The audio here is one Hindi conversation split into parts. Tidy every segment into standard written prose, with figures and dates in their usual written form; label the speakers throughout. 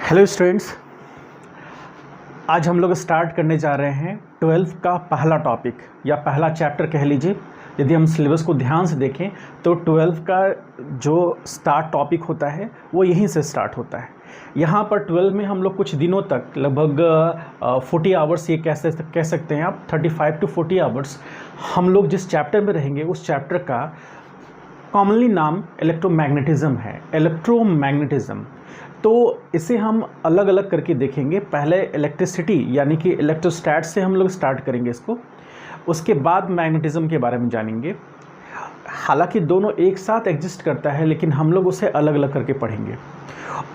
Speaker 1: हेलो स्टूडेंट्स, आज हम लोग स्टार्ट करने जा रहे हैं 12th का पहला टॉपिक या पहला चैप्टर कह लीजिए। यदि हम सिलेबस को ध्यान से देखें तो 12th का जो स्टार्ट टॉपिक होता है वो यहीं से स्टार्ट होता है। यहाँ पर 12 में हम लोग कुछ दिनों तक लगभग 40 आवर्स, ये कह सकते हैं आप 35 to 40 आवर्स हम लोग जिस चैप्टर में रहेंगे उस चैप्टर का कॉमनली नाम इलेक्ट्रोमैग्नेटिज्म है। इलेक्ट्रोमैग्नेटिज्म तो इसे हम अलग अलग करके देखेंगे। पहले इलेक्ट्रिसिटी यानी कि इलेक्ट्रोस्टैट से हम लोग स्टार्ट करेंगे इसको, उसके बाद मैग्नेटिज्म के बारे में जानेंगे। हालांकि दोनों एक साथ एग्जिस्ट करता है लेकिन हम लोग उसे अलग अलग करके पढ़ेंगे।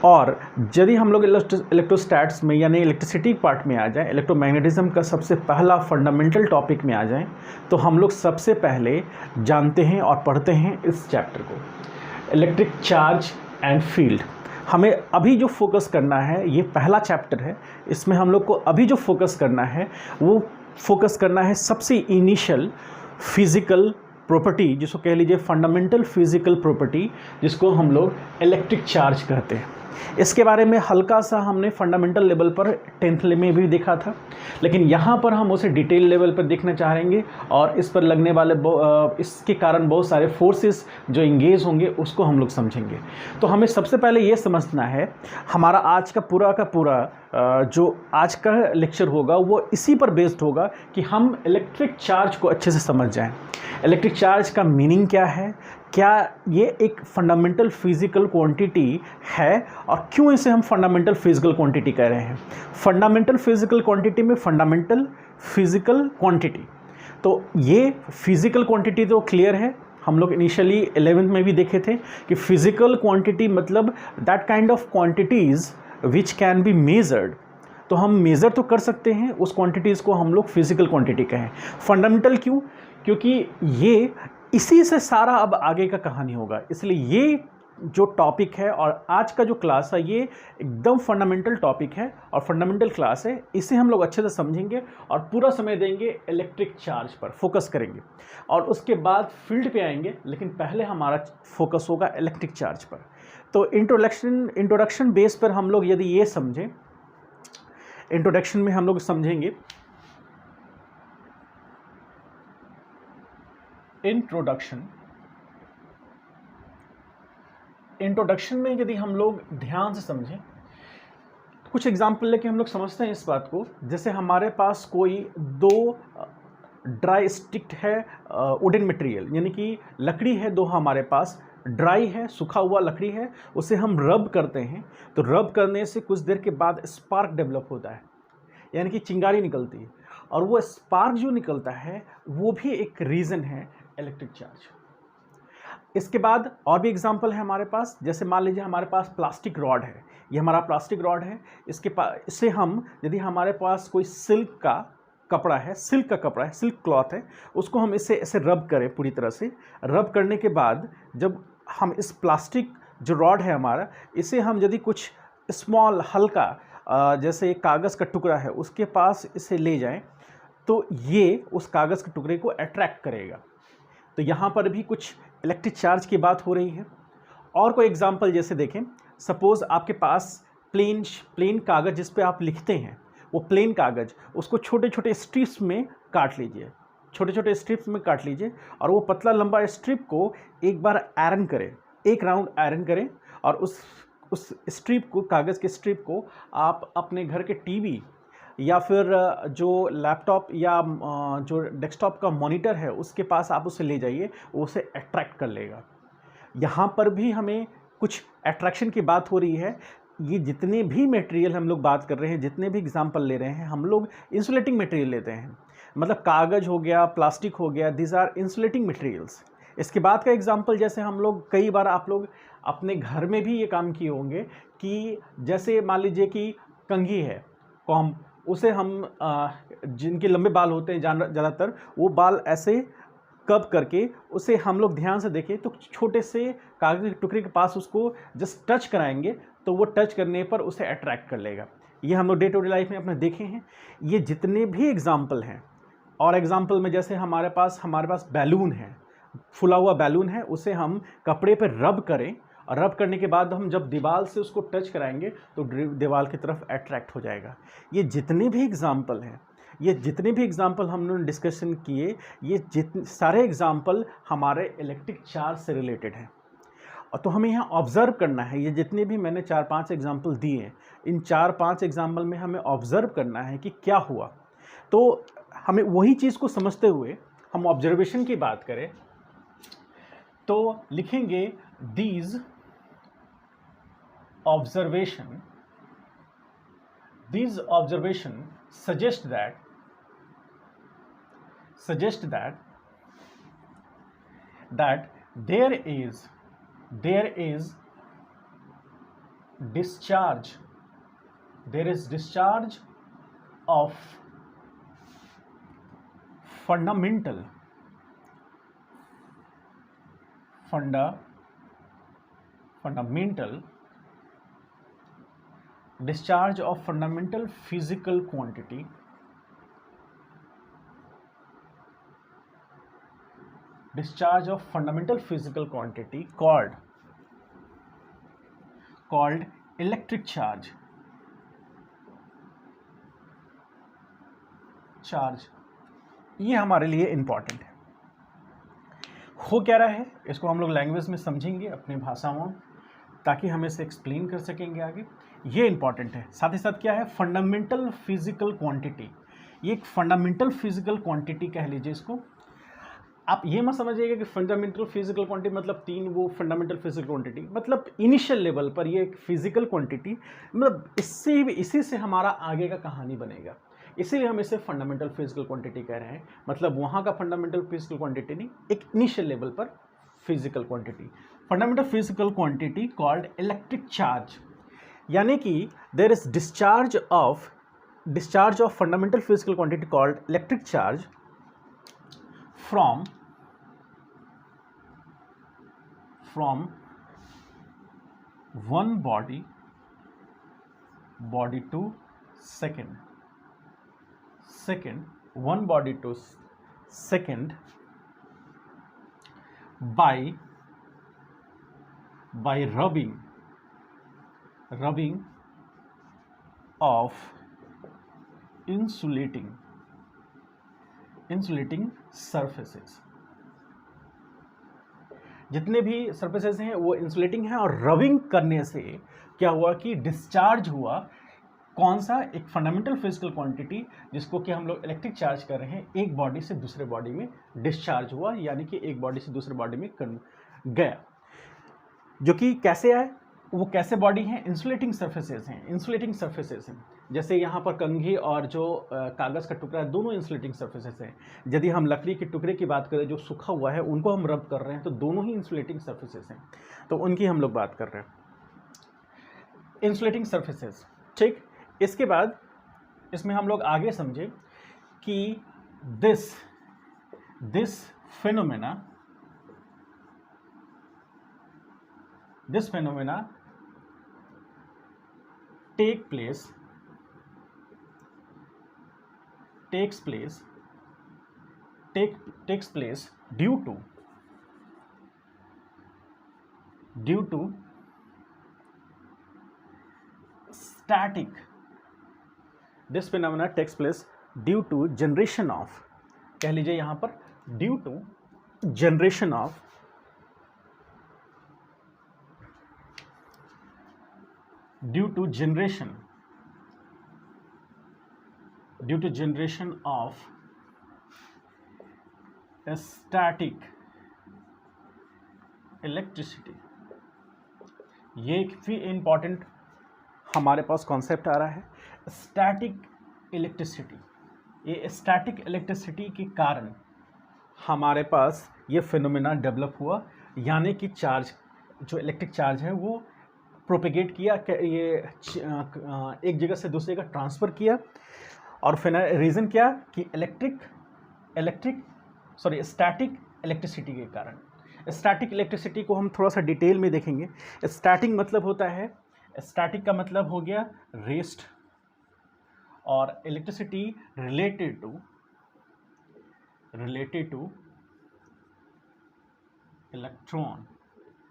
Speaker 1: और यदि हम लोग इलेक्ट्रोस्टैट्स में यानी इलेक्ट्रिसिटी पार्ट में आ जाएं, इलेक्ट्रोमैग्नेटिज्म का सबसे पहला फंडामेंटल टॉपिक में आ जाएं, तो हम लोग सबसे पहले जानते हैं और पढ़ते हैं इस चैप्टर को, इलेक्ट्रिक चार्ज एंड फील्ड। हमें अभी जो फोकस करना है, ये पहला चैप्टर है, इसमें हम लोग को अभी जो फोकस करना है वो फोकस करना है सबसे इनिशियल फिज़िकल प्रॉपर्टी, जिसको कह लीजिए फंडामेंटल फिज़िकल प्रॉपर्टी, जिसको हम लोग इलेक्ट्रिक चार्ज कहते हैं। इसके बारे में हल्का सा हमने फंडामेंटल लेवल पर 10th में भी देखा था, लेकिन यहाँ पर हम उसे डिटेल लेवल पर देखना चाहेंगे और इस पर लगने वाले इसके कारण बहुत सारे फोर्सेस जो इंगेज होंगे उसको हम लोग समझेंगे। तो हमें सबसे पहले ये समझना है, हमारा आज का पूरा जो आज का लेक्चर होगा वो इसी पर बेस्ड होगा कि हम इलेक्ट्रिक चार्ज को अच्छे से समझ जाएं। इलेक्ट्रिक चार्ज का मीनिंग क्या है, क्या ये एक फंडामेंटल फिज़िकल क्वांटिटी है और क्यों इसे हम फंडामेंटल फिज़िकल क्वांटिटी कह रहे हैं। फंडामेंटल फिज़िकल क्वांटिटी में फंडामेंटल फिज़िकल क्वांटिटी, तो ये फिज़िकल क्वांटिटी तो क्लियर है, हम लोग इनिशियली 11th में भी देखे थे कि फिज़िकल क्वांटिटी मतलब that kind of quantities which can be measured. तो हम मेज़र तो कर सकते हैं, उस क्वांटिटीज़ को हम लोग फिज़िकल क्वांटिटी कहें। फंडामेंटल क्यों? क्योंकि ये इसी से सारा अब आगे का कहानी होगा, इसलिए ये जो टॉपिक है और आज का जो क्लास है ये एकदम फंडामेंटल टॉपिक है और फंडामेंटल क्लास है। इसे हम लोग अच्छे से समझेंगे और पूरा समय देंगे इलेक्ट्रिक चार्ज पर, फोकस करेंगे और उसके बाद फील्ड पे आएंगे, लेकिन पहले हमारा फोकस होगा इलेक्ट्रिक चार्ज पर। तो इंट्रोडक्शन बेस पर हम लोग यदि ये समझें, इंट्रोडक्शन में हम लोग समझेंगे इंट्रोडक्शन में यदि हम लोग ध्यान से समझें, कुछ एग्जाम्पल लेके हम लोग समझते हैं इस बात को। जैसे हमारे पास कोई दो ड्राई स्टिक है, वुडन मटेरियल यानी कि लकड़ी है, दो हमारे पास ड्राई है, सूखा हुआ लकड़ी है, उसे हम रब करते हैं। तो रब करने से कुछ देर के बाद स्पार्क डेवलप होता है, यानी कि चिंगारी निकलती है, और वो स्पार्क जो निकलता है वो भी एक रीज़न है इलेक्ट्रिक चार्ज। इसके बाद और भी एग्जांपल है हमारे पास। जैसे मान लीजिए हमारे पास प्लास्टिक रॉड है, ये हमारा प्लास्टिक रॉड है, इससे हम यदि हमारे पास कोई सिल्क का कपड़ा है, सिल्क क्लॉथ है, उसको हम इसे ऐसे रब करें, पूरी तरह से रब करने के बाद जब हम इस प्लास्टिक जो रॉड है हमारा, इसे हम यदि कुछ स्मॉल हल्का जैसे कागज़ का टुकड़ा है उसके पास इसे ले जाएं, तो ये उस कागज़ के टुकड़े को अट्रैक्ट करेगा। तो यहाँ पर भी कुछ इलेक्ट्रिक चार्ज की बात हो रही है। और कोई एग्जांपल जैसे देखें, सपोज़ आपके पास प्लेन कागज़ जिस पे आप लिखते हैं, वो प्लेन कागज़, उसको छोटे छोटे स्ट्रिप्स में काट लीजिए, और वो पतला लंबा स्ट्रिप को एक बार आयरन करें, एक राउंड आयरन करें, और उस स्ट्रिप को, कागज़ के स्ट्रिप को आप अपने घर के टीवी या फिर जो लैपटॉप या जो डेस्कटॉप का मॉनिटर है उसके पास आप उसे ले जाइए, वो उसे अट्रैक्ट कर लेगा। यहाँ पर भी हमें कुछ अट्रैक्शन की बात हो रही है। ये जितने भी मटेरियल हम लोग बात कर रहे हैं, जितने भी एग्जांपल ले रहे हैं, हम लोग इंसुलेटिंग मटेरियल लेते हैं, मतलब कागज़ हो गया, प्लास्टिक हो गया, दिस आर इंसुलेटिंग मटेरियल्स। इसके बाद का एग्जांपल, जैसे हम लोग कई बार आप लोग अपने घर में भी ये काम किए होंगे कि जैसे मान लीजिए कि कंघी है, कॉम, उसे हम जिनके लंबे बाल होते हैं ज़्यादातर, वो बाल ऐसे कब करके उसे हम लोग ध्यान से देखें तो छोटे से कागज़ के टुकड़े के पास उसको जस्ट टच कराएंगे तो वो टच करने पर उसे अट्रैक्ट कर लेगा। ये हम लोग डे टू डे लाइफ में अपने देखे हैं। ये जितने भी एग्जाम्पल हैं, और एग्जाम्पल में जैसे हमारे पास बैलून है, फुला हुआ बैलून है, उसे हम कपड़े पर रब करें और रब करने के बाद हम जब दीवार से उसको टच कराएंगे तो दीवार की तरफ अट्रैक्ट हो जाएगा। ये जितने भी एग्जाम्पल हैं, ये जितने भी एग्जाम्पल हमने डिस्कशन किए, ये जितने सारे एग्जाम्पल हमारे इलेक्ट्रिक चार्ज से रिलेटेड हैं। और तो हमें यहाँ ऑब्ज़र्व करना है, ये जितने भी मैंने 4-5 एग्जाम्पल दिए हैं, इन 4-5 एग्जाम्पल में हमें ऑब्ज़र्व करना है कि क्या हुआ। तो हमें वही चीज़ को समझते हुए हम ऑब्जर्वेशन की बात करें तो लिखेंगे these observation suggest that there is discharge of fundamental discharge of fundamental physical quantity called electric charge ये हमारे लिए इंपॉर्टेंट है। हो क्या रहा है इसको हम लोग लैंग्वेज में समझेंगे अपनी भाषाओं, ताकि हम इसे एक्सप्लेन कर सकेंगे आगे। ये इंपॉर्टेंट है। साथ ही साथ क्या है, फंडामेंटल फिजिकल क्वांटिटी। ये एक फंडामेंटल फिजिकल क्वांटिटी कह लीजिए इसको। आप ये मत समझिएगा कि फंडामेंटल फिजिकल क्वांटिटी मतलब 3 वो फंडामेंटल फिजिकल क्वांटिटी, मतलब इनिशियल लेवल पर ये एक फिजिकल क्वांटिटी, मतलब इसी से हमारा आगे का कहानी बनेगा। इसीलिए हम इसे फंडामेंटल फिजिकल क्वांटिटी कह रहे हैं। मतलब वहाँ का फंडामेंटल फिजिकल क्वांटिटी नहीं, एक इनिशियल लेवल पर physical quantity. Fundamental physical quantity called electric charge, यानी कि there is discharge of fundamental physical quantity called electric charge from one body to one body to second by rubbing of insulating surfaces। जितने भी सरफेसेस हैं वो इंसुलेटिंग हैं, और रबिंग करने से क्या हुआ कि डिस्चार्ज हुआ कौन सा, एक फंडामेंटल फिजिकल क्वांटिटी जिसको कि हम लोग इलेक्ट्रिक चार्ज कर रहे हैं, एक बॉडी से दूसरे बॉडी में डिस्चार्ज हुआ, यानी कि एक बॉडी से दूसरे बॉडी में गया। जो कि कैसे है, वो कैसे बॉडी हैं, इंसुलेटिंग सरफेसेस हैं। जैसे यहाँ पर कंघी और जो कागज़ का टुकड़ा है, दोनों इंसुलेटिंग सरफेसेस हैं। यदि हम लकड़ी के टुकड़े की बात करें जो सूखा हुआ है, उनको हम रब कर रहे हैं, तो दोनों ही इंसुलेटिंग सरफेसेस हैं, तो उनकी हम लोग बात कर रहे हैं, इंसुलेटिंग सरफेसेस। ठीक, इसके बाद इसमें हम लोग आगे समझे कि this phenomena takes place due to static this phenomena takes place due to generation of, कह लीजिए यहाँ पर due to generation of static electricity। ये एक भी इंपॉर्टेंट हमारे पास कॉन्सेप्ट आ रहा है, स्टैटिक इलेक्ट्रिसिटी। ये स्टैटिक इलेक्ट्रिसिटी के कारण हमारे पास ये फिनोमेना डेवलप हुआ, यानी कि चार्ज, जो इलेक्ट्रिक चार्ज है वो प्रोपेगेट किया, ये एक जगह से दूसरी जगह ट्रांसफ़र किया। और फिर रीज़न क्या कि स्टैटिक इलेक्ट्रिसिटी के कारण। स्टैटिक इलेक्ट्रिसिटी को हम थोड़ा सा डिटेल में देखेंगे। स्टैटिक मतलब होता है, स्टैटिक का मतलब हो गया रेस्ट, और इलेक्ट्रिसिटी रिलेटेड टू इलेक्ट्रॉन।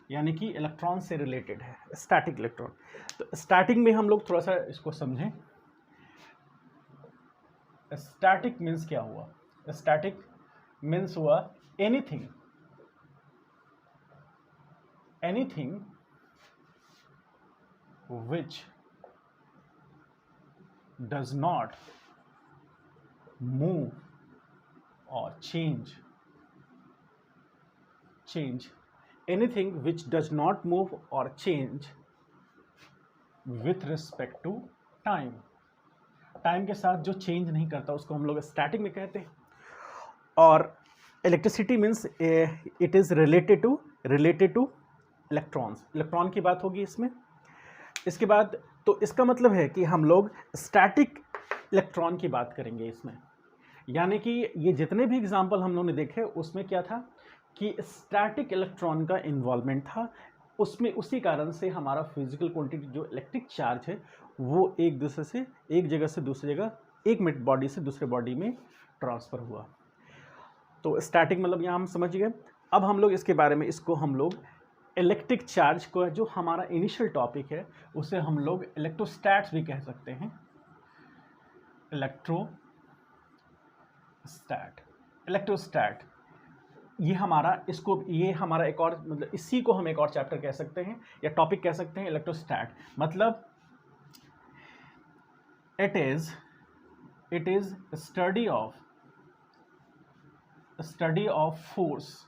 Speaker 1: यानी कि इलेक्ट्रॉन से रिलेटेड है, स्टैटिक इलेक्ट्रॉन। तो स्टैटिक में हम लोग थोड़ा सा इसको समझें। स्टैटिक मीन्स क्या हुआ? स्टैटिक मीन्स हुआ anything which does not move or change anything which does not move or change with respect to time। Time के साथ जो चेंज नहीं करता उसको हम लोग स्टैटिक में कहते हैं। और electricity means it is related two electrons, electron की बात होगी इसमें। इसके बाद तो इसका मतलब है कि हम लोग स्टैटिक इलेक्ट्रॉन की बात करेंगे इसमें। यानी कि ये जितने भी एग्जाम्पल हम लोगों ने देखे उसमें क्या था कि स्टैटिक इलेक्ट्रॉन का इन्वॉल्वमेंट था उसमें। उसी कारण से हमारा फिजिकल क्वांटिटी जो इलेक्ट्रिक चार्ज है वो एक दूसरे से, एक जगह से दूसरी जगह, एक बॉडी से दूसरे बॉडी में ट्रांसफ़र हुआ। तो स्टैटिक मतलब यहाँ हम समझ गए। अब हम लोग इसके बारे में, इसको हम लोग इलेक्ट्रिक चार्ज को, जो हमारा इनिशियल टॉपिक है, उसे हम लोग इलेक्ट्रोस्टैट्स भी कह सकते हैं। इलेक्ट्रोस्टैट ये हमारा एक और मतलब इसी को हम एक और चैप्टर कह सकते हैं या टॉपिक कह सकते हैं। इलेक्ट्रोस्टैट मतलब it is study of force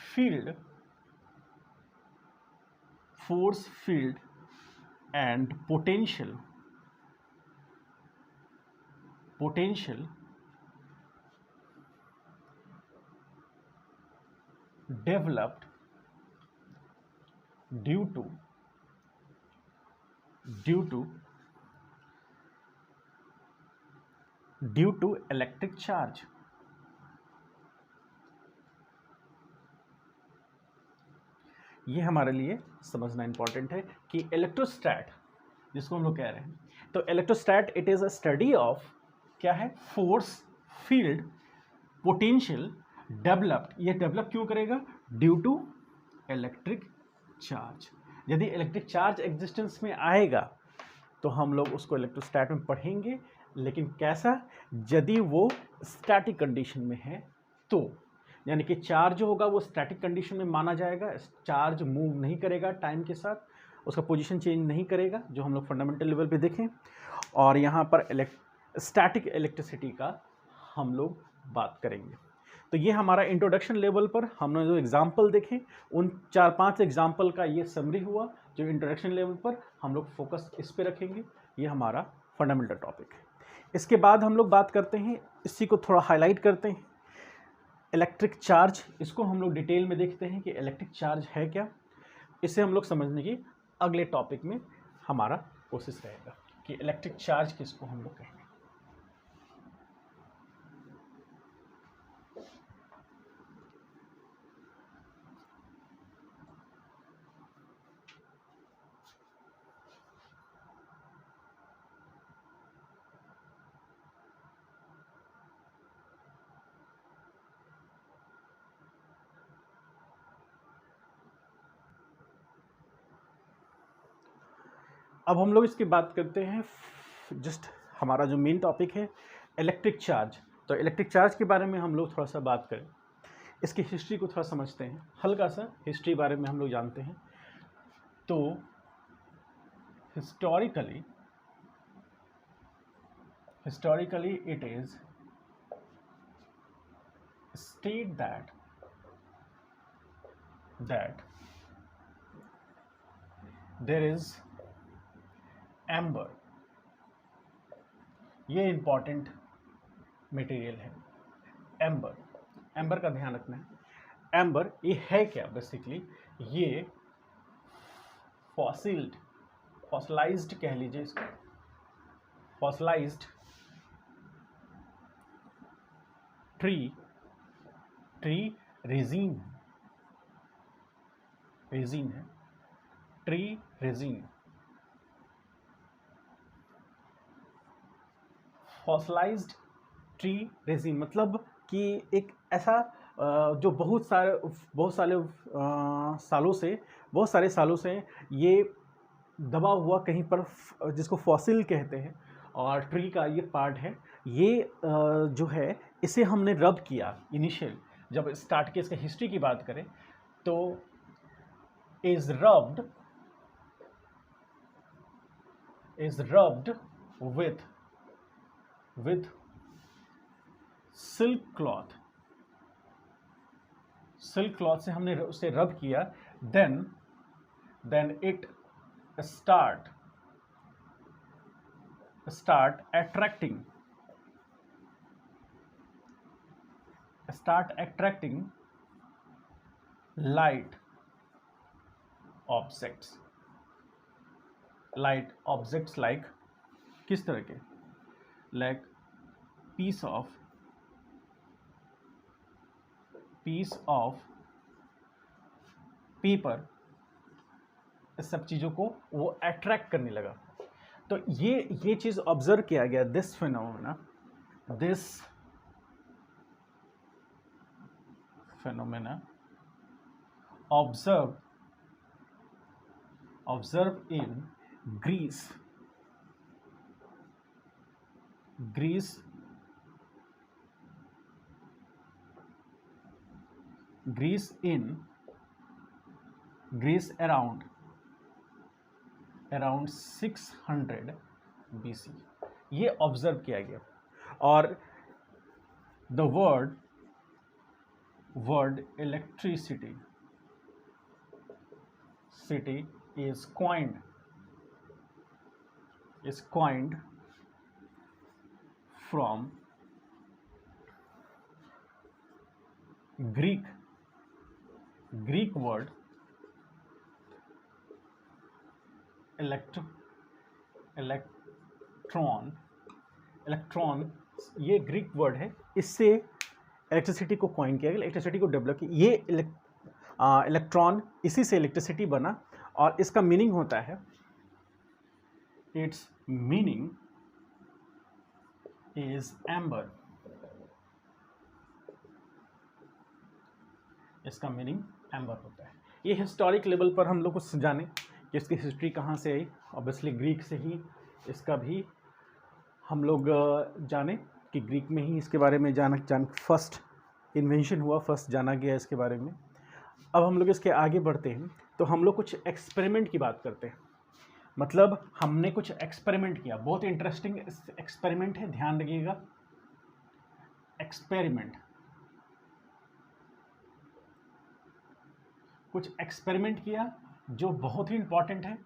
Speaker 1: field and potential developed due to electric charge। ये हमारे लिए समझना इंपॉर्टेंट है कि इलेक्ट्रोस्टैट जिसको हम लोग कह रहे हैं, तो electrostatics it is a study of क्या है? Force, field, potential developed. ये डेवलप क्यों करेगा? Due to electric charge. यदि इलेक्ट्रिक चार्ज एग्जिस्टेंस में आएगा तो हम लोग उसको इलेक्ट्रोस्टैट में पढ़ेंगे, लेकिन कैसा? यदि वो स्टैटिक कंडीशन में है तो, यानी कि चार्ज जो होगा वो स्टैटिक कंडीशन में माना जाएगा। चार्ज मूव नहीं करेगा टाइम के साथ, उसका पोजीशन चेंज नहीं करेगा, जो हम लोग फंडामेंटल लेवल पे देखें। और यहाँ पर स्टैटिक इलेक्ट्रिसिटी का हम लोग बात करेंगे। तो ये हमारा इंट्रोडक्शन लेवल पर हमने जो एग्जाम्पल देखे, उन 4-5 एग्जाम्पल का ये समरी हुआ। जो इंट्रोडक्शन लेवल पर हम लोग फोकस इस पे रखेंगे, ये हमारा फंडामेंटल टॉपिक है। इसके बाद हम लोग बात करते हैं, इसी को थोड़ा हाईलाइट करते हैं, इलेक्ट्रिक चार्ज। इसको हम लोग डिटेल में देखते हैं कि इलेक्ट्रिक चार्ज है क्या। इसे हम लोग समझने की अगले टॉपिक में हमारा कोशिश रहेगा कि इलेक्ट्रिक चार्ज किसको हम लोग कहेंगे। अब हम लोग इसकी बात करते हैं, जस्ट हमारा जो मेन टॉपिक है इलेक्ट्रिक चार्ज। तो इलेक्ट्रिक चार्ज के बारे में हम लोग थोड़ा सा बात करें, इसकी हिस्ट्री को थोड़ा समझते हैं, हल्का सा हिस्ट्री बारे में हम लोग जानते हैं। तो historically it is state that there is amber. ये इंपॉर्टेंट मटेरियल है एम्बर का ध्यान रखना है। एम्बर ये है क्या? बेसिकली ये फॉसिलाइज्ड कह लीजिए इसको, फॉसिलाइज्ड ट्री रेजिन है, tree resin. Fossilised tree resin मतलब कि एक ऐसा जो बहुत सारे सालों से ये दबा हुआ कहीं पर, जिसको फॉसिल कहते हैं और ट्री का ये पार्ट है, ये जो है इसे हमने रब किया इनिशियल जब स्टार्ट के इसका हिस्ट्री की बात करें तो is rubbed with silk cloth से हमने उसे रब किया, then it start attracting light objects like किस तरह के, like piece of पेपर, इस सब चीज़ों को वो अट्रैक्ट करने लगा। तो ये चीज़ ऑब्जर्व किया गया, this phenomena observe in Greece around 600 BC, ये ऑब्जर्व किया गया। और the word electricity is coined from Greek word electron, ये ग्रीक वर्ड है, इससे इलेक्ट्रिसिटी को कॉइन किया गया, इलेक्ट्रिसिटी को डेवलप किया। ये इलेक्ट्रॉन, इसी से इलेक्ट्रिसिटी बना और इसका मीनिंग होता है, इट्स मीनिंग इज एम्बर, इसका मीनिंग एम्बर होता है। ये हिस्टोरिक लेवल पर हम लोग कुछ जाने कि इसकी हिस्ट्री कहाँ से आई, ऑब्वियसली ग्रीक से ही इसका भी हम लोग जाने कि ग्रीक में ही इसके बारे में फर्स्ट इन्वेंशन हुआ, फर्स्ट जाना गया इसके बारे में। अब हम लोग इसके आगे बढ़ते हैं तो हम लोग कुछ एक्सपेरिमेंट की बात करते हैं, मतलब हमने कुछ एक्सपेरिमेंट किया, बहुत इंटरेस्टिंग एक्सपेरिमेंट है, ध्यान रखिएगा। कुछ एक्सपेरिमेंट किया जो बहुत ही इंपॉर्टेंट है।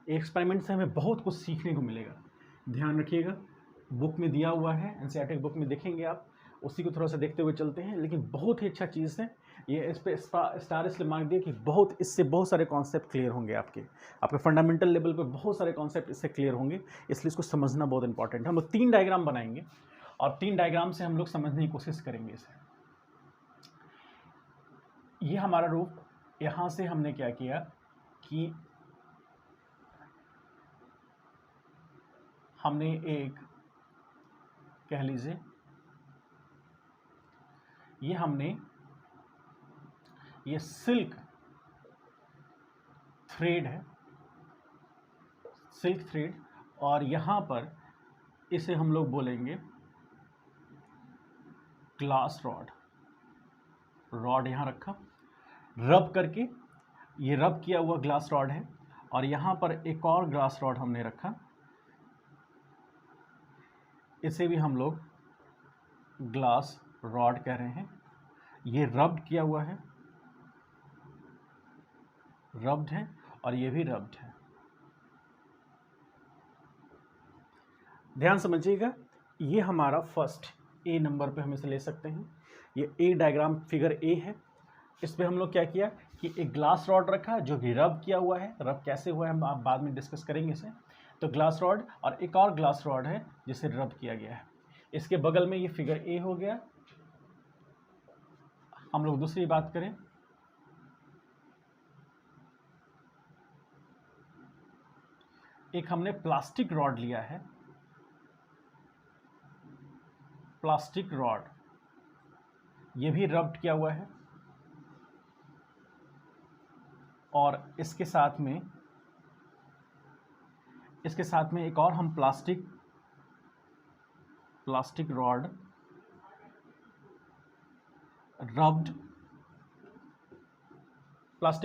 Speaker 1: एक्सपेरिमेंट से हमें बहुत कुछ सीखने को मिलेगा, ध्यान रखिएगा। बुक में दिया हुआ है, एनसीईआरटी बुक में देखेंगे आप, उसी को थोड़ा सा देखते हुए चलते हैं, लेकिन बहुत ही अच्छा चीज़ है ये। इस पर स्टार इसलिए मार्क दिया कि इससे बहुत सारे कॉन्सेप्ट क्लियर होंगे, आपके फंडामेंटल लेवल पे बहुत सारे कॉन्सेप्ट इससे क्लियर होंगे, इसलिए इसको समझना बहुत इंपॉर्टेंट है। हम लोग 3 डायग्राम बनाएंगे और 3 डायग्राम से हम लोग समझने की कोशिश करेंगे इसे। ये हमारा रूप, यहाँ से हमने क्या किया कि हमने एक, कह लीजिए ये सिल्क थ्रेड है, सिल्क थ्रेड, और यहाँ पर इसे हम लोग बोलेंगे ग्लास रॉड यहाँ रखा, रब करके, ये रब किया हुआ ग्लास रॉड है, और यहाँ पर एक और ग्लास रॉड हमने रखा, इसे भी हम लोग ग्लास रॉड कह रहे हैं। ये रब्ड किया हुआ है, रब्ड है, और ये भी रब्ड है। ध्यान समझिएगा, ये हमारा फर्स्ट ए नंबर पे हम इसे ले सकते हैं। ये ए डायग्राम फिगर ए है। इस पे हम लोग क्या किया कि एक ग्लास रॉड रखा जो कि रब किया हुआ है। रब कैसे हुआ है हम आप बाद में डिस्कस करेंगे इसे। तो ग्लास रॉड और एक और ग्लास रॉड है जिसे रब किया गया है। इसके बगल में ये फिगर ए हो गया। हम लोग दूसरी बात करें, एक हमने प्लास्टिक रॉड लिया है, प्लास्टिक रॉड ये भी रब्ड किया हुआ है, और इसके साथ में एक और हम प्लास्टिक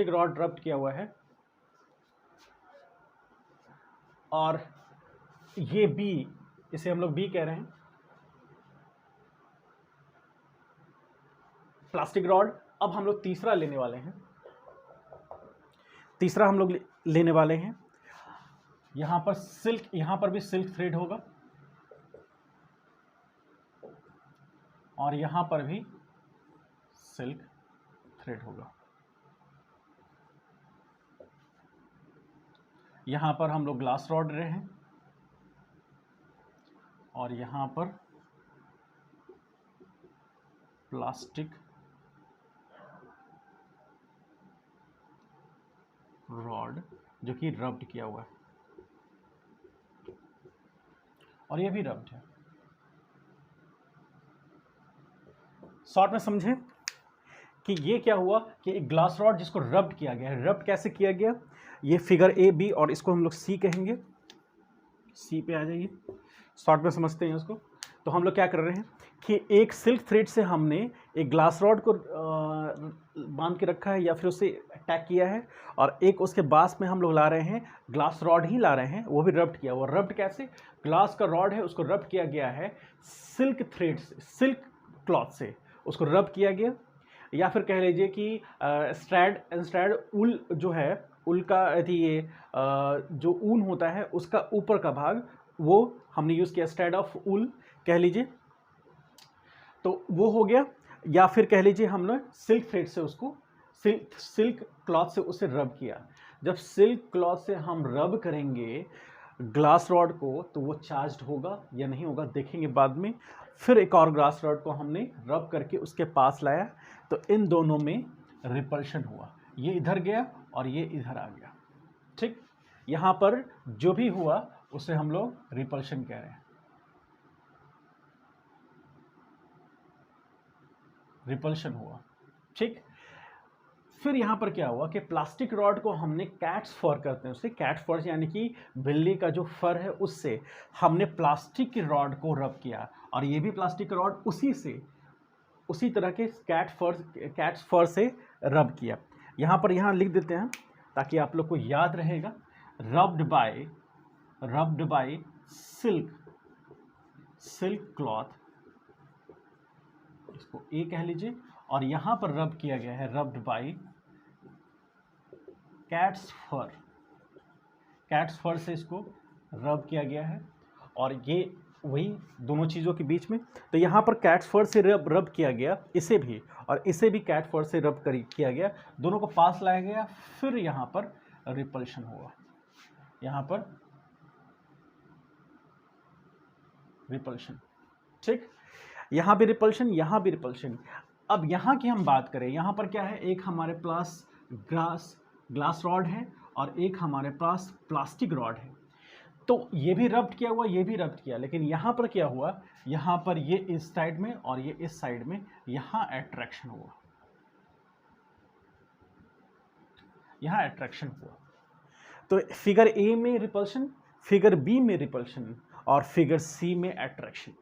Speaker 1: रॉड रब्ड किया हुआ है, और ये बी, इसे हम लोग बी कह रहे हैं, प्लास्टिक रॉड। अब हम लोग तीसरा लेने वाले हैं, यहां पर सिल्क, यहां पर भी सिल्क थ्रेड होगा, और यहां पर भी सिल्क थ्रेड होगा। यहां पर हम लोग ग्लास रॉड रहे हैं, और यहां पर प्लास्टिक रॉड जो कि रब्ड किया हुआ है, और ये भी रब्ड है। शॉर्ट में समझें कि ये क्या हुआ कि एक ग्लास रॉड जिसको रब्ड किया गया है। रब्ड कैसे किया गया, ये फिगर ए बी, और इसको हम लोग सी कहेंगे। सी पे आ जाइए, शॉर्ट में समझते हैं उसको। तो हम लोग क्या कर रहे हैं कि एक सिल्क थ्रेड से हमने एक ग्लास रॉड को बांध के रखा है या फिर उसे अटैच किया है, और एक उसके पास में हम लोग ला रहे हैं ग्लास रॉड ही ला रहे हैं, वो भी रब्ड किया। वो रब्ड कैसे, ग्लास का रॉड है उसको रब्ड किया गया है सिल्क थ्रेड से, सिल्क क्लॉथ से उसको रब किया गया, या फिर कह लीजिए कि स्ट्रैड ऊल जो है, ऊल का ये जो ऊन होता है उसका ऊपर का भाग, वो हमने यूज़ किया स्ट्रैड ऑफ ऊल कह लीजिए, तो वो हो गया। या फिर कह लीजिए हमने सिल्क थ्रेड से उसको, सिल्क क्लॉथ से उसे रब किया। जब सिल्क क्लॉथ से हम रब करेंगे ग्लास रॉड को तो वो चार्ज्ड होगा या नहीं होगा देखेंगे बाद में। फिर एक और ग्लास रॉड को हमने रब करके उसके पास लाया, तो इन दोनों में रिपल्शन हुआ, ये इधर गया और ये इधर आ गया। ठीक, यहाँ पर जो भी हुआ उसे हम लोग रिपल्शन कह रहे हैं, रिपल्शन हुआ। ठीक, फिर यहाँ पर क्या हुआ कि प्लास्टिक रॉड को हमने कैट्स फर करते हैं उससे, कैट फर यानी कि बिल्ली का जो फर है उससे हमने प्लास्टिक की रॉड को रब किया, और ये भी प्लास्टिक रॉड उसी तरह के कैट्स फर से रब किया। यहाँ पर लिख देते हैं ताकि आप लोग को याद रहेगा, रब्ड बाय सिल्क क्लॉथ, इसको ए कह लीजिए, और यहाँ पर रब किया गया है रब्ड बाय कैट्स फर से इसको रब किया गया है, और ये वही दोनों चीज़ों के बीच में। तो यहाँ पर कैट्स फर से रब किया गया इसे भी, और इसे भी कैट फर से रब किया गया, दोनों को पास लाया गया, फिर यहाँ पर रिपल्शन हुआ, यहाँ पर रिपल्शन। ठीक, यहाँ भी रिपल्शन, यहाँ भी रिपल्शन। अब यहाँ की हम बात करें, यहाँ पर क्या है, एक हमारे पास ग्लास रॉड है और एक हमारे पास प्लास्टिक रॉड है, तो ये भी रब्ड किया हुआ, ये भी रब्ड किया, लेकिन यहाँ पर क्या हुआ, यहाँ पर ये इस साइड में और ये इस साइड में, यहाँ अट्रैक्शन हुआ, यहाँ अट्रैक्शन हुआ। तो फिगर ए में रिपल्शन, फिगर बी में रिपल्शन, और फिगर सी में अट्रैक्शन।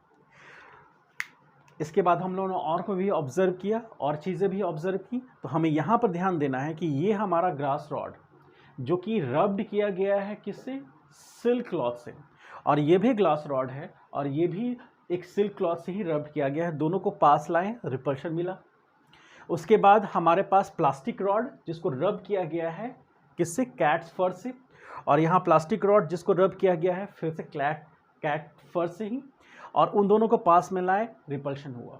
Speaker 1: इसके बाद हम लोगों ने और को भी ऑब्जर्व किया, और चीज़ें भी ऑब्जर्व की। तो हमें यहाँ पर ध्यान देना है कि ये हमारा ग्लास रॉड जो कि रब्ड किया गया है किससे, सिल्क क्लॉथ से, और ये भी ग्लास रॉड है और ये भी एक सिल्क क्लॉथ से ही रब्ड किया गया है, दोनों को पास लाएं, रिपल्शन मिला। उसके बाद हमारे पास प्लास्टिक रॉड जिसको रब किया गया है किससे, कैट्स फर से, और यहाँ प्लास्टिक रॉड जिसको रब किया गया है फिर से कैट फर से ही, और उन दोनों को पास में लाए, रिपल्शन हुआ।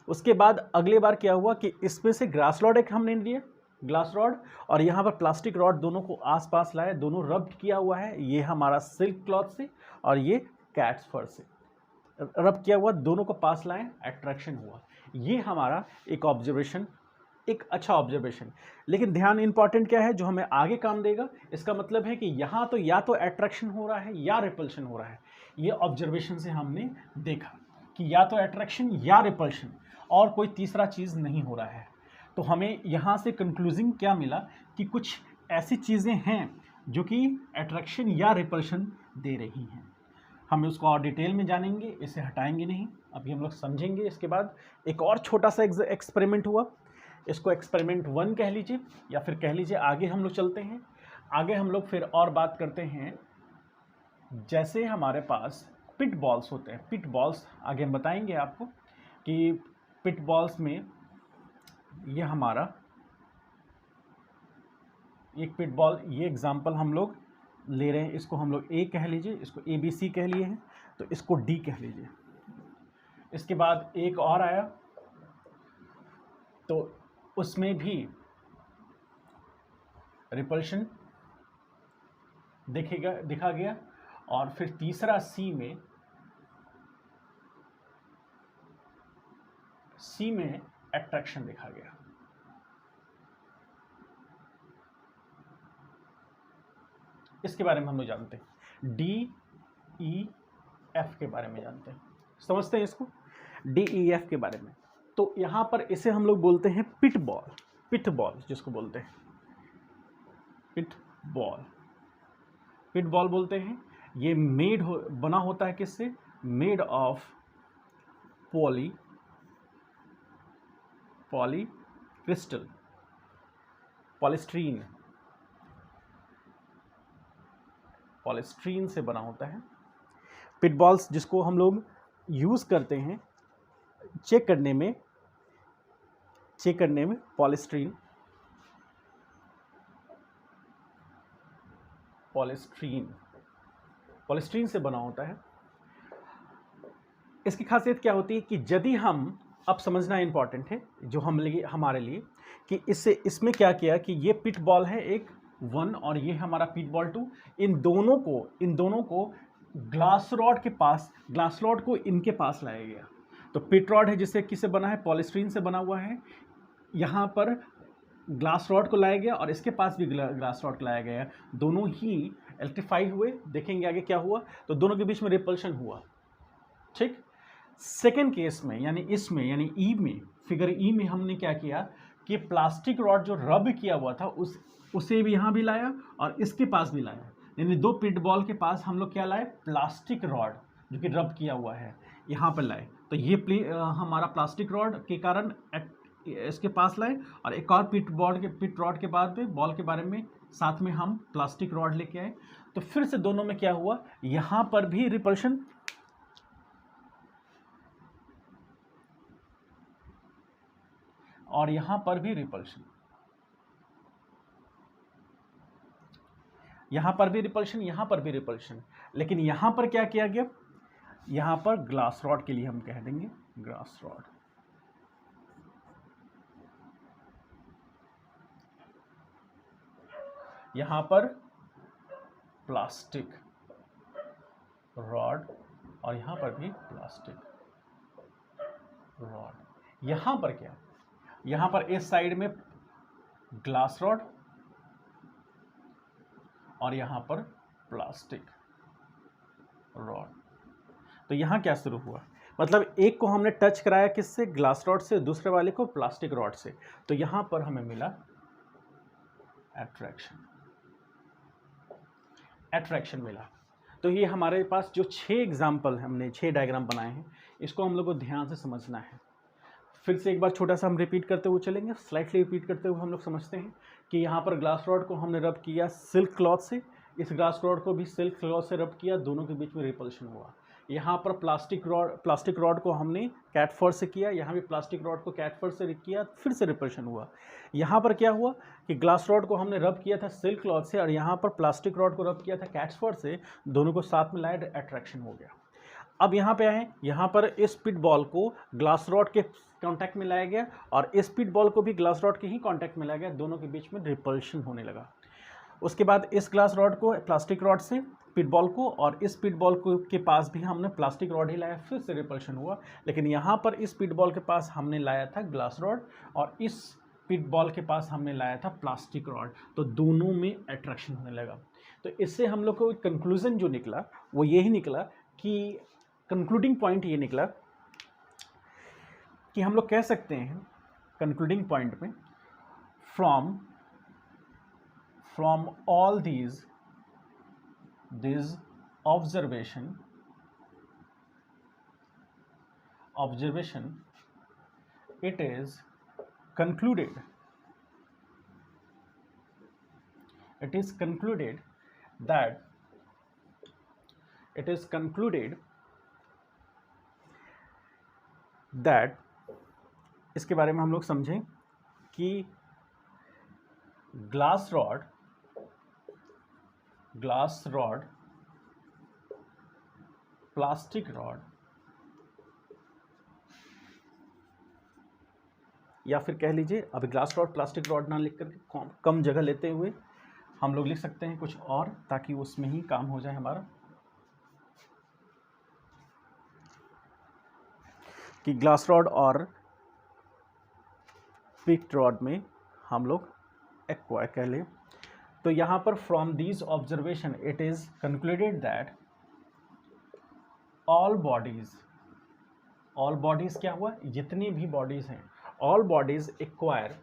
Speaker 1: उसके बाद अगले बार क्या हुआ कि इसमें से ग्लास रॉड एक हमने लिया, ग्लास रॉड, और यहाँ पर प्लास्टिक रॉड, दोनों को आसपास लाए, दोनों रब्ड किया हुआ है, ये हमारा सिल्क क्लॉथ से और ये कैट्स फर से रब किया हुआ, दोनों को पास लाए, अट्रैक्शन हुआ। ये हमारा एक ऑब्जर्वेशन, एक अच्छा ऑब्जर्वेशन। लेकिन ध्यान इंपॉर्टेंट क्या है जो हमें आगे काम देगा, इसका मतलब है कि यहाँ तो या तो अट्रैक्शन हो रहा है या रिपल्शन हो रहा है। ये ऑब्जर्वेशन से हमने देखा कि या तो अट्रैक्शन या रिपल्शन, और कोई तीसरा चीज़ नहीं हो रहा है। तो हमें यहाँ से कंक्लूजन क्या मिला कि कुछ ऐसी चीज़ें हैं जो कि अट्रैक्शन या रिपल्शन दे रही हैं। हम उसको और डिटेल में जानेंगे, इसे हटाएंगे नहीं, अभी हम लोग समझेंगे। इसके बाद एक और छोटा सा एक्सपेरिमेंट हुआ, इसको एक्सपेरिमेंट 1 कह लीजिए, या फिर कह लीजिए आगे हम लोग चलते हैं। आगे हम लोग फिर और बात करते हैं, जैसे हमारे पास पिट बॉल्स होते हैं। पिट बॉल्स आगे हम बताएंगे आपको कि पिट बॉल्स में ये हमारा एक पिट बॉल, ये एग्जांपल हम लोग ले रहे हैं, इसको हम लोग ए कह लीजिए, इसको ABC कह लिए हैं, तो इसको D कह लीजिए। इसके बाद एक और आया, तो उसमें भी रिपल्शन दिखा गया, और फिर तीसरा C में अट्रैक्शन दिखा गया। इसके बारे में हम लोग जानते हैं, DEF के बारे में जानते हैं, समझते हैं इसको, DEF के बारे में। तो यहाँ पर इसे हम लोग बोलते हैं पिट बॉल जिसको बोलते हैं पिट बॉल बोलते हैं। ये बना होता है किससे? मेड ऑफ पॉलीक्रिस्टल, पॉलीस्ट्रीन से बना होता है। पिट बॉल्स जिसको हम लोग यूज़ करते हैं चेक करने में पॉलीस्ट्रीन से बना होता है। इसकी खासियत क्या होती है कि यदि हम, अब समझना इंपॉर्टेंट है जो हमारे लिए, कि इसमें क्या किया कि ये पिट बॉल है एक 1 और ये हमारा पिट बॉल 2, इन दोनों को ग्लास रॉड को इनके पास लाया गया। तो पिट रॉड है जिससे किससे बना है? पॉलीस्ट्रीन से बना हुआ है। यहाँ पर ग्लास रॉड को लाया गया और इसके पास भी ग्लास रॉड को लाया गया, दोनों ही इलेक्ट्रीफाई हुए। देखेंगे आगे क्या हुआ, तो दोनों के बीच में रिपल्शन हुआ। ठीक, सेकेंड केस में यानी ई में, फिगर ई में हमने क्या किया कि प्लास्टिक रॉड जो रब किया हुआ था उसे भी यहाँ भी लाया और इसके पास भी लाया, यानी दो पिट बॉल के पास हम लोग क्या लाए? प्लास्टिक रॉड जो कि रब किया हुआ है यहाँ पर लाए। तो ये हमारा प्लास्टिक रॉड के कारण इसके पास लाए, और एक और पिट रॉड के बाद में बॉल के बारे में साथ में हम प्लास्टिक रॉड लेके आए। तो फिर से दोनों में क्या हुआ? यहाँ पर भी रिपल्शन और यहाँ पर भी रिपल्शन, यहाँ पर भी रिपल्शन, यहाँ पर भी रिपल्शन। लेकिन यहाँ पर क्या किया गया? यहाँ पर ग्लास रॉड के लिए हम कह देंगे ग्लास रॉड, यहाँ पर प्लास्टिक रॉड और यहाँ पर भी प्लास्टिक रॉड। यहाँ पर क्या? यहाँ पर इस साइड में ग्लास रॉड और यहाँ पर प्लास्टिक रॉड। तो यहाँ क्या शुरू हुआ? मतलब एक को हमने टच कराया किससे? ग्लास रॉड से, दूसरे वाले को प्लास्टिक रॉड से। तो यहाँ पर हमें मिला अट्रैक्शन मिला। तो ये हमारे पास जो 6 एग्जाम्पल हमने 6 डायग्राम बनाए हैं, इसको हम लोग को ध्यान से समझना है। फिर से एक बार छोटा सा हम रिपीट करते हुए चलेंगे, स्लाइटली रिपीट करते हुए हम लोग समझते हैं कि यहाँ पर ग्लास रॉड को हमने रब किया सिल्क क्लॉथ से, इस ग्लास रॉड को भी सिल्क क्लॉथ से रब किया, दोनों के बीच में रिपल्शन हुआ। यहाँ पर प्लास्टिक रॉड को हमने कैट फर से किया, यहाँ भी प्लास्टिक रॉड को कैट फर से किया, फिर से रिपल्शन हुआ। यहाँ पर क्या हुआ कि ग्लास रॉड को हमने रब किया था सिल्क क्लॉथ से और यहाँ पर प्लास्टिक रॉड को रब किया था कैट फर से, दोनों को साथ में लाया, अट्रैक्शन हो गया। अब यहाँ पे आए, यहाँ पर इस पिट बॉल को ग्लास रॉड के कांटेक्ट में लाया गया और इस पिट बॉल को भी ग्लास रॉड के ही कांटेक्ट में लाया गया, दोनों के बीच में रिपल्शन होने लगा। उसके बाद इस ग्लास रॉड को प्लास्टिक रॉड से पिट बॉल को, और इस पिट बॉल को के पास भी हमने प्लास्टिक रॉड ही लाया, फिर से रिपल्शन हुआ। लेकिन यहाँ पर इस पिट बॉल के पास हमने लाया था ग्लास रॉड और इस पिट बॉल के पास हमने लाया था प्लास्टिक रॉड, तो दोनों में अट्रैक्शन होने लगा। तो इससे हम लोग को कंक्लूजन जो निकला वो यही निकला कि कंक्लूडिंग पॉइंट ये निकला कि हम लोग कह सकते हैं कंक्लूडिंग पॉइंट में, from all these observation it is concluded that इसके बारे में हम लोग समझें कि ग्लास रॉड प्लास्टिक रॉड, या फिर कह लीजिए, अब ग्लास रॉड प्लास्टिक रॉड ना लिख कर कम जगह लेते हुए हम लोग लिख सकते हैं कुछ और, ताकि उसमें ही काम हो जाए हमारा, कि ग्लास रॉड और पिक्ड रॉड में हम लोग एक्वायर कह लें। तो यहाँ पर from these observation it is concluded that all bodies क्या हुआ, जितनी भी बॉडीज हैं, all bodies acquire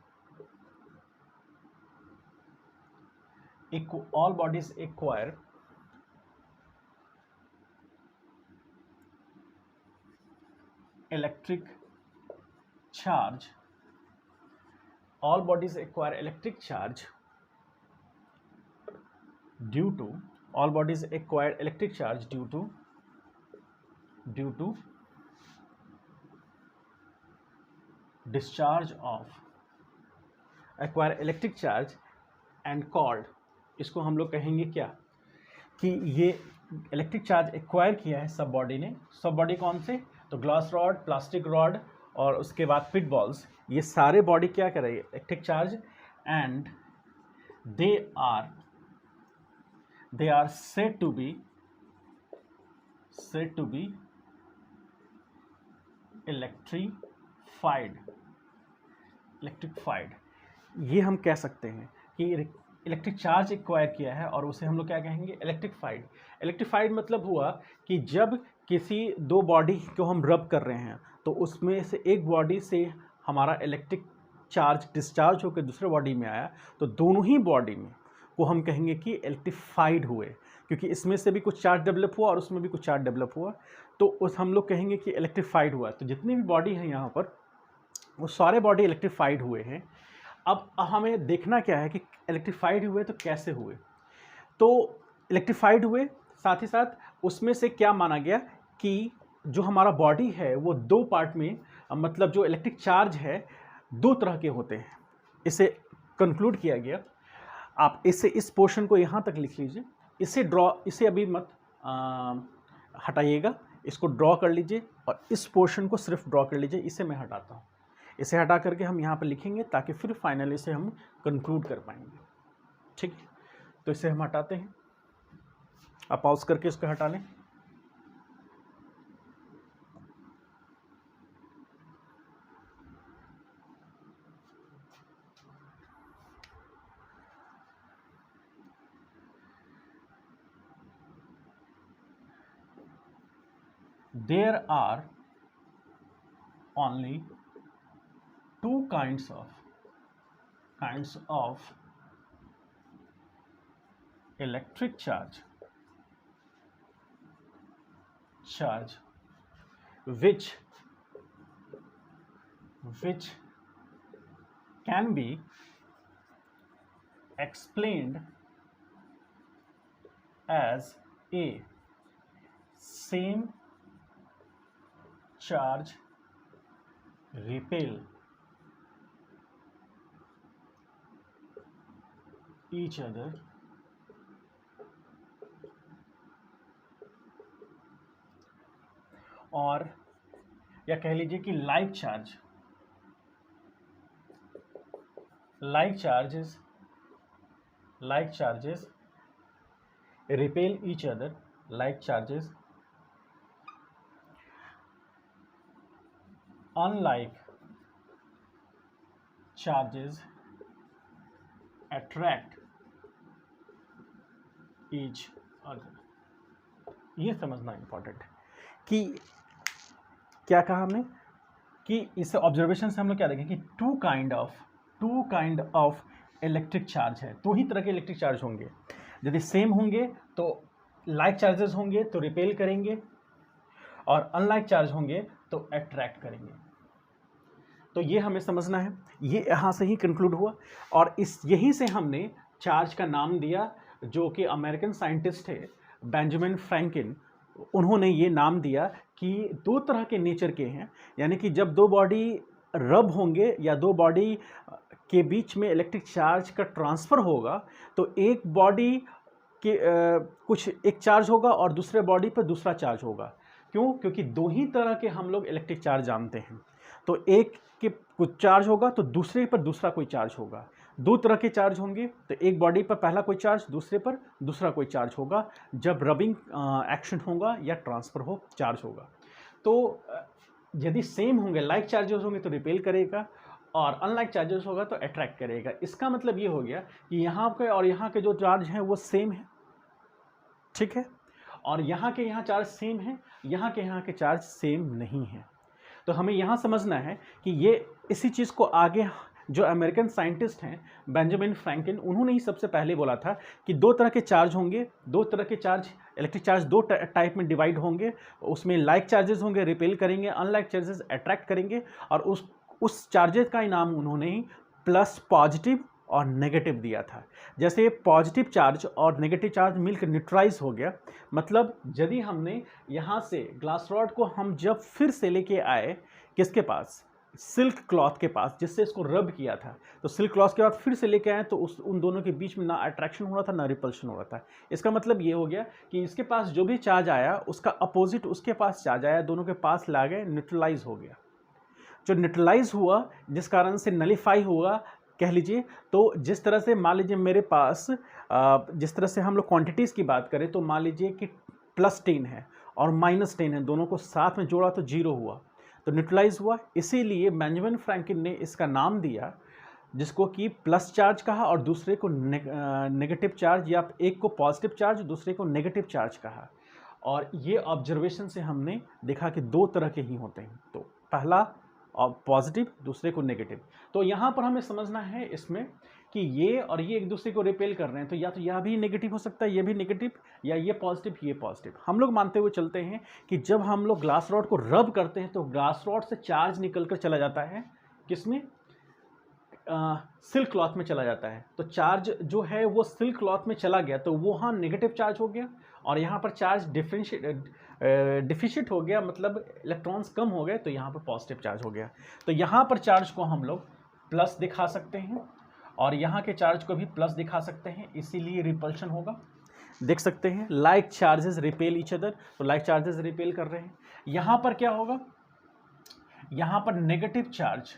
Speaker 1: electric charge, all bodies acquire electric charge due to discharge of acquire electric charge and called, इसको हम लोग कहेंगे क्या, कि ये इलेक्ट्रिक चार्ज एक्वायर किया है सब बॉडी ने। सब बॉडी कौन से, तो ग्लास रॉड, प्लास्टिक रॉड और उसके बाद पिट बॉल्स, ये सारे बॉडी क्या कर रही है, electric charge, and they are said to be electrified। ये हम कह सकते हैं कि इलेक्ट्रिक चार्ज एक्वायर किया है और उसे हम लोग क्या कहेंगे, इलेक्ट्रिफाइड मतलब हुआ कि जब किसी दो बॉडी को हम रब कर रहे हैं तो उसमें से एक बॉडी से हमारा इलेक्ट्रिक चार्ज डिस्चार्ज होकर दूसरे बॉडी में आया, तो दोनों ही बॉडी में को हम कहेंगे कि इलेक्ट्रिफाइड हुए, क्योंकि इसमें से भी कुछ चार्ज डेवलप हुआ और उसमें भी कुछ चार्ज डेवलप हुआ, तो उस हम लोग कहेंगे कि इलेक्ट्रिफाइड हुआ। तो जितनी भी बॉडी हैं यहाँ पर वो सारे बॉडी इलेक्ट्रिफाइड हुए हैं। अब हमें देखना क्या है कि इलेक्ट्रिफाइड हुए तो कैसे हुए। तो इलेक्ट्रिफाइड हुए, साथ ही साथ उसमें से क्या माना गया कि जो हमारा बॉडी है वो दो पार्ट में, मतलब जो इलेक्ट्रिक चार्ज है दो तरह के होते हैं, इसे कंक्लूड किया गया। आप इस पोर्शन को यहाँ तक लिख लीजिए, इसे अभी मत हटाइएगा, इसको ड्रॉ कर लीजिए और इस पोर्शन को सिर्फ ड्रॉ कर लीजिए। इसे मैं हटाता हूँ, इसे हटा करके हम यहाँ पर लिखेंगे ताकि फिर फाइनली से हम कंक्लूड कर पाएंगे। ठीक है, तो इसे हम हटाते हैं, आप पॉज करके इसको हटा लें। There are only two kinds of electric charge which can be explained as a same charge repel each other और या कह लीजिए कि like charges repel each other, like charges, unlike charges attract each other। ये समझना इंपॉर्टेंट है कि क्या कहा हमने कि इस ऑब्जर्वेशन से हम लोग क्या देखें कि two kind of electric charge है, दो ही तरह के इलेक्ट्रिक चार्ज होंगे। यदि सेम होंगे तो लाइक चार्जेस होंगे तो रिपेल करेंगे, और अनलाइक चार्ज होंगे तो अट्रैक्ट करेंगे। तो ये हमें समझना है, ये यहाँ से ही कंक्लूड हुआ। और यही से हमने चार्ज का नाम दिया, जो कि अमेरिकन साइंटिस्ट थे बेंजामिन फ्रैंकलिन, उन्होंने ये नाम दिया कि दो तरह के नेचर के हैं, यानी कि जब दो बॉडी रब होंगे या दो बॉडी के बीच में इलेक्ट्रिक चार्ज का ट्रांसफ़र होगा, तो एक बॉडी के कुछ एक चार्ज होगा और दूसरे बॉडी पर दूसरा चार्ज होगा। क्यों? क्योंकि दो ही तरह के हम लोग इलेक्ट्रिक चार्ज जानते हैं। तो एक के कुछ चार्ज होगा तो दूसरे पर दूसरा कोई चार्ज होगा। दो तरह के चार्ज होंगे तो एक बॉडी पर पहला कोई चार्ज, दूसरे पर दूसरा कोई चार्ज होगा जब रबिंग एक्शन होगा या ट्रांसफ़र हो चार्ज होगा। तो यदि सेम होंगे, लाइक चार्जेस होंगे तो रिपेल करेगा, और अनलाइक चार्जेस होगा तो अट्रैक्ट करेगा। इसका मतलब ये हो गया कि यहाँ के और यहाँ के जो चार्ज हैं वो सेम है, ठीक है, और यहाँ के यहाँ चार्ज सेम है, यहाँ के चार्ज सेम नहीं है। तो हमें यहाँ समझना है कि ये इसी चीज़ को आगे जो अमेरिकन साइंटिस्ट हैं बेंजामिन फ्रैंकलिन, उन्होंने ही सबसे पहले बोला था कि दो तरह के चार्ज होंगे, दो तरह के चार्ज, इलेक्ट्रिक चार्ज दो टाइप में डिवाइड होंगे। उसमें लाइक चार्जेस होंगे रिपेल करेंगे, अनलाइक चार्जेस अट्रैक्ट करेंगे, और उस चार्जेस का ही नाम उन्होंने ही प्लस पॉजिटिव और नेगेटिव दिया था। जैसे पॉजिटिव चार्ज और नेगेटिव चार्ज मिलकर न्यूट्रलाइज हो गया, मतलब यदि हमने यहाँ से ग्लास रॉड को हम जब फिर से लेके आए किसके पास, सिल्क क्लॉथ के पास, जिससे इसको रब किया था, तो सिल्क क्लॉथ के बाद फिर से लेके आए तो उन दोनों के बीच में ना अट्रैक्शन हो रहा था ना रिपल्शन हो रहा था। इसका मतलब ये हो गया कि इसके पास जो भी चार्ज आया उसका अपोजिट उसके पास चार्ज आया, दोनों के पास ला गए, न्यूट्रलाइज हो गया। जो न्यूट्रलाइज हुआ जिस कारण से नलीफाई हुआ कह लीजिए, तो जिस तरह से मान लीजिए मेरे पास जिस तरह से हम लोग क्वांटिटीज़ की बात करें तो मान लीजिए कि +10 है और -10 है, दोनों को साथ में जोड़ा तो 0 हुआ, तो न्यूट्रलाइज हुआ। इसीलिए बेंजामिन फ्रैंकलिन ने इसका नाम दिया, जिसको कि प्लस चार्ज कहा और दूसरे को नेगेटिव चार्ज, या एक को पॉजिटिव चार्ज दूसरे को नेगेटिव चार्ज कहा। और ये ऑब्जर्वेशन से हमने देखा कि दो तरह के ही होते हैं, तो पहला और पॉजिटिव, दूसरे को नेगेटिव। तो यहाँ पर हमें समझना है इसमें कि ये और ये एक दूसरे को रिपेल कर रहे हैं, तो या तो यह भी नेगेटिव हो सकता है, ये भी नेगेटिव, या ये पॉजिटिव ये पॉजिटिव। हम लोग मानते हुए चलते हैं कि जब हम लोग ग्लास रॉड को रब करते हैं तो ग्लास रॉड से चार्ज निकल कर चला जाता है किसमें, सिल्क क्लॉथ में चला जाता है। तो चार्ज जो है वो सिल्क क्लॉथ में चला गया तो वो हाँ नेगेटिव चार्ज हो गया, और यहाँ पर चार्ज डिफिशिट हो गया, मतलब इलेक्ट्रॉन्स कम हो गए, तो यहाँ पर पॉजिटिव चार्ज हो गया। तो यहाँ पर चार्ज को हम लोग प्लस दिखा सकते हैं और यहाँ के चार्ज को भी प्लस दिखा सकते हैं, इसीलिए रिपल्शन होगा। देख सकते हैं like charges repel each other, तो लाइक चार्जेस रिपेल कर रहे हैं। यहाँ पर क्या होगा, यहाँ पर नेगेटिव चार्ज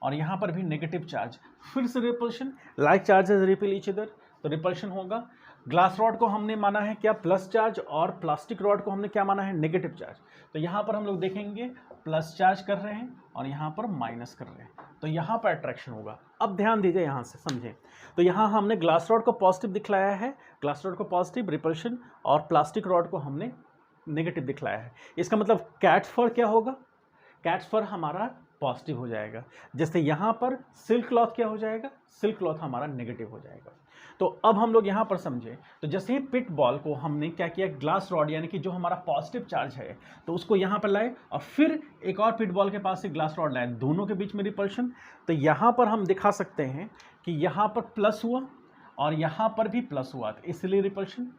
Speaker 1: और यहाँ पर भी नेगेटिव चार्ज, फिर से repulsion, like charges repel each other, तो रिपल्शन होगा। ग्लास रॉड को हमने माना है क्या, प्लस चार्ज, और प्लास्टिक रॉड को हमने क्या माना है, नेगेटिव चार्ज। तो यहाँ पर हम लोग देखेंगे प्लस चार्ज कर रहे हैं और यहाँ पर माइनस कर रहे हैं, तो यहाँ पर अट्रैक्शन होगा। अब ध्यान दीजिए यहाँ से समझें, तो यहाँ हमने ग्लास रॉड को पॉजिटिव दिखलाया है, ग्लास रॉड को पॉजिटिव रिपल्शन, और प्लास्टिक रॉड को हमने नेगेटिव दिखलाया है। इसका मतलब कैच फॉर क्या होगा, कैच फॉर हमारा पॉजिटिव हो जाएगा। जैसे यहाँ पर सिल्क क्लॉथ क्या हो जाएगा, सिल्क क्लॉथ हमारा नेगेटिव हो जाएगा। तो अब हम लोग यहाँ पर समझे, तो जैसे ही पिट बॉल को हमने क्या किया, ग्लास रॉड यानी कि जो हमारा पॉजिटिव चार्ज है तो उसको यहाँ पर लाए, और फिर एक और पिट बॉल के पास से ग्लास रॉड लाए, दोनों के बीच में रिपल्शन। तो यहाँ पर हम दिखा सकते हैं कि यहाँ पर प्लस हुआ और यहाँ पर भी प्लस हुआ, तो इसलिए रिपल्शन।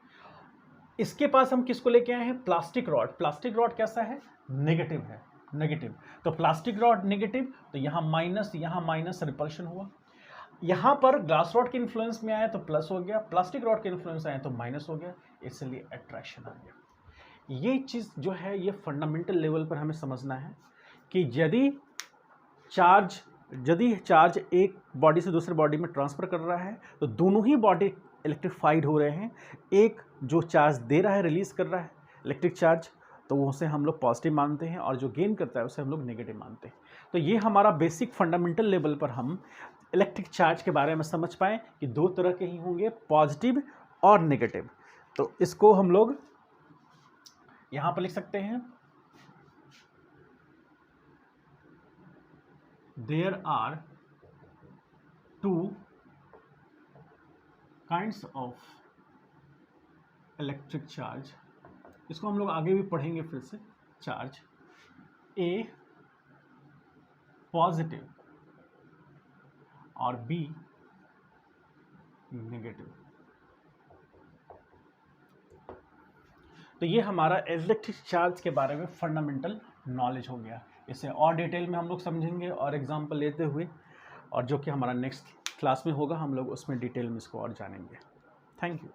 Speaker 1: इसके पास हम किसको लेके आए हैं, प्लास्टिक रॉड। प्लास्टिक रॉड कैसा है, नेगेटिव है, नेगेटिव। तो प्लास्टिक रॉड नेगेटिव, तो यहाँ माइनस रिपल्शन हुआ। यहाँ पर ग्लास रॉड के इन्फ्लुएंस में आया तो प्लस हो गया, प्लास्टिक रॉड के इन्फ्लुएंस आया तो माइनस हो गया, इसलिए अट्रैक्शन आ गया। ये चीज़ जो है ये फंडामेंटल लेवल पर हमें समझना है कि यदि चार्ज एक बॉडी से दूसरे बॉडी में ट्रांसफ़र कर रहा है तो दोनों ही बॉडी इलेक्ट्रीफाइड हो रहे हैं। एक जो चार्ज दे रहा है, रिलीज़ कर रहा है इलेक्ट्रिक चार्ज, तो उसे हम लोग पॉजिटिव मानते हैं, और जो गेन करता है उसे हम लोग नेगेटिव मानते हैं। तो ये हमारा बेसिक फंडामेंटल लेवल पर हम इलेक्ट्रिक चार्ज के बारे में समझ पाएँ कि दो तरह के ही होंगे, पॉजिटिव और नेगेटिव। तो इसको हम लोग यहाँ पर लिख सकते हैं, there are two kinds of electric charge, इसको हम लोग आगे भी पढ़ेंगे फिर से, चार्ज ए पॉजिटिव और बी नेगेटिव। तो ये हमारा इलेक्ट्रिक चार्ज के बारे में फंडामेंटल नॉलेज हो गया। इसे और डिटेल में हम लोग समझेंगे और एग्जांपल लेते हुए, और जो कि हमारा नेक्स्ट क्लास में होगा हम लोग उसमें डिटेल में इसको और जानेंगे। Thank you.